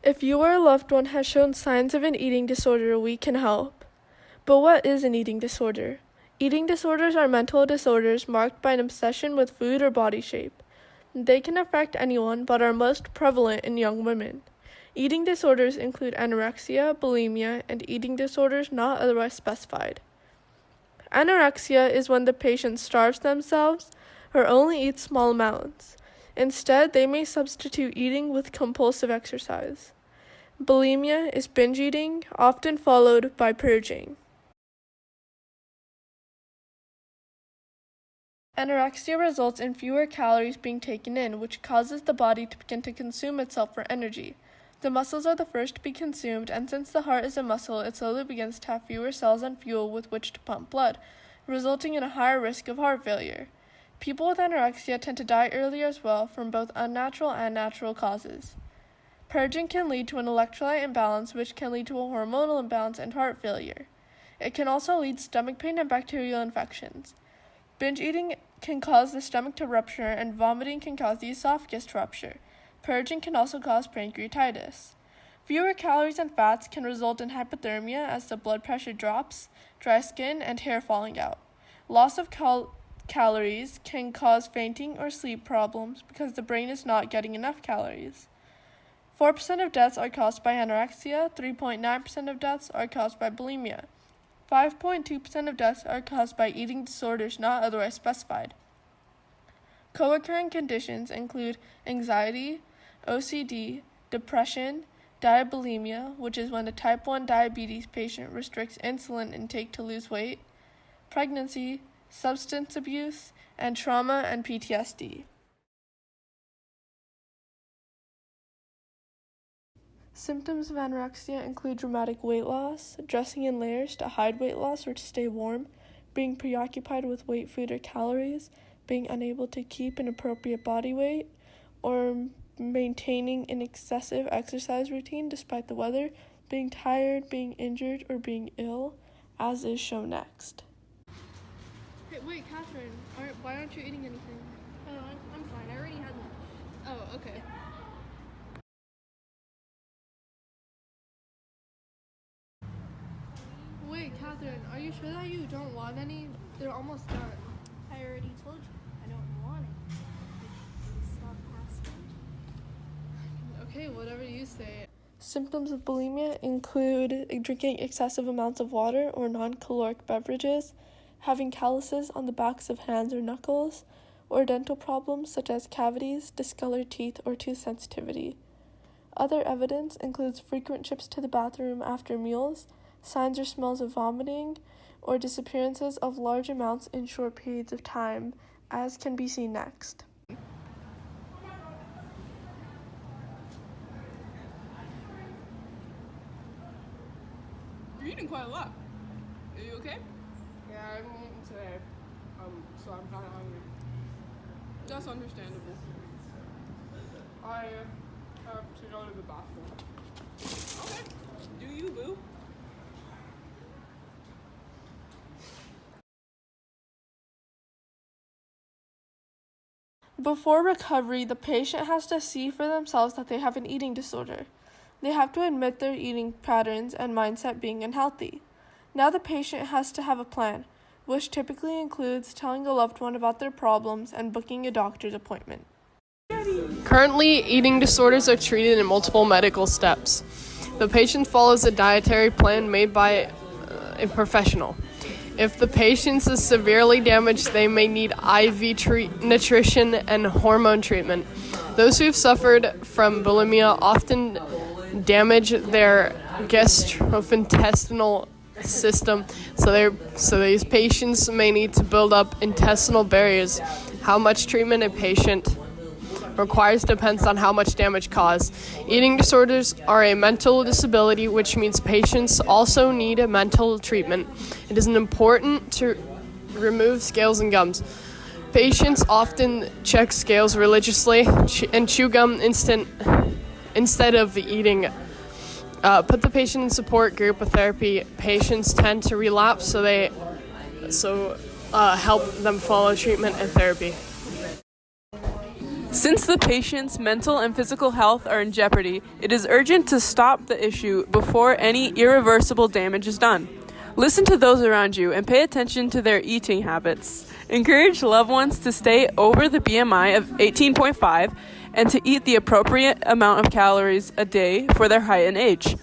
If you or a loved one has shown signs of an eating disorder, we can help. But what is an eating disorder? Eating disorders are mental disorders marked by an obsession with food or body shape. They can affect anyone, but are most prevalent in young women. Eating disorders include anorexia, bulimia, and eating disorders not otherwise specified. Anorexia is when the patient starves themselves or only eats small amounts. Instead, they may substitute eating with compulsive exercise. Bulimia is binge eating, often followed by purging. Anorexia results in fewer calories being taken in, which causes the body to begin to consume itself for energy. The muscles are the first to be consumed, and since the heart is a muscle, it slowly begins to have fewer cells and fuel with which to pump blood, resulting in a higher risk of heart failure. People with anorexia tend to die earlier as well from both unnatural and natural causes. Purging can lead to an electrolyte imbalance, which can lead to a hormonal imbalance and heart failure. It can also lead to stomach pain and bacterial infections. Binge eating can cause the stomach to rupture, and vomiting can cause the esophagus to rupture. Purging can also cause pancreatitis. Fewer calories and fats can result in hypothermia as the blood pressure drops, dry skin, and hair falling out. Loss of calories can cause fainting or sleep problems because the brain is not getting enough calories. 4% of deaths are caused by anorexia, 3.9% of deaths are caused by bulimia. 5.2% of deaths are caused by eating disorders not otherwise specified. Co-occurring conditions include anxiety, OCD, depression, diabulimia, which is when a type 1 diabetes patient restricts insulin intake to lose weight, pregnancy, substance abuse, and trauma and PTSD. Symptoms of anorexia include dramatic weight loss, dressing in layers to hide weight loss or to stay warm, being preoccupied with weight, food, or calories, being unable to keep an appropriate body weight, or maintaining an excessive exercise routine despite the weather, being tired, being injured, or being ill, as is shown next. Hey, wait, Catherine, why aren't you eating anything? Oh, I'm fine. I already had lunch. Oh, okay. Wait, Catherine, are you sure that you don't want any? They're almost done. I already told you I don't want it. Stop asking. Okay, whatever you say. Symptoms of bulimia include drinking excessive amounts of water or non-caloric beverages, having calluses on the backs of hands or knuckles, or dental problems such as cavities, discolored teeth, or tooth sensitivity. Other evidence includes frequent trips to the bathroom after meals, signs or smells of vomiting, or disappearances of large amounts in short periods of time, as can be seen next. You're eating quite a lot. Are you okay? Yeah, I haven't eaten today, so I'm kind of hungry. That's understandable. I have to go to the bathroom. Okay. Do you, boo? Before recovery, the patient has to see for themselves that they have an eating disorder. They have to admit their eating patterns and mindset being unhealthy. Now the patient has to have a plan, which typically includes telling a loved one about their problems and booking a doctor's appointment. Currently, eating disorders are treated in multiple medical steps. The patient follows a dietary plan made by a professional. If the patient is severely damaged, they may need IV nutrition and hormone treatment. Those who have suffered from bulimia often damage their gastrointestinal system, so these patients may need to build up intestinal barriers. How much treatment a patient requires depends on how much damage caused. Eating disorders are a mental disability, which means patients also need a mental treatment. It is important to remove scales and gums. Patients often check scales religiously and chew gum instead of eating. Put the patient in support group with therapy. Patients tend to relapse, so help them follow treatment and therapy. Since the patient's mental and physical health are in jeopardy, it is urgent to stop the issue before any irreversible damage is done. Listen to those around you and pay attention to their eating habits. Encourage loved ones to stay over the BMI of 18.5 and to eat the appropriate amount of calories a day for their height and age.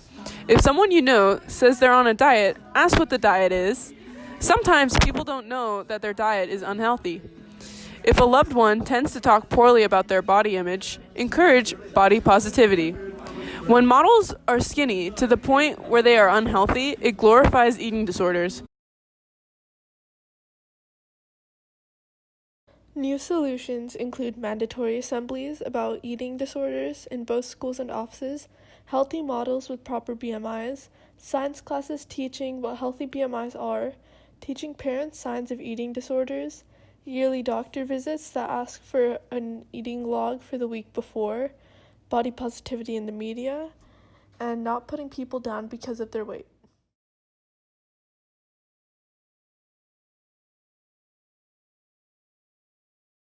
If someone you know says they're on a diet, ask what the diet is. Sometimes people don't know that their diet is unhealthy. If a loved one tends to talk poorly about their body image, encourage body positivity. When models are skinny to the point where they are unhealthy, it glorifies eating disorders. New solutions include mandatory assemblies about eating disorders in both schools and offices, healthy models with proper BMIs, science classes teaching what healthy BMIs are, teaching parents signs of eating disorders, yearly doctor visits that ask for an eating log for the week before, body positivity in the media, and not putting people down because of their weight.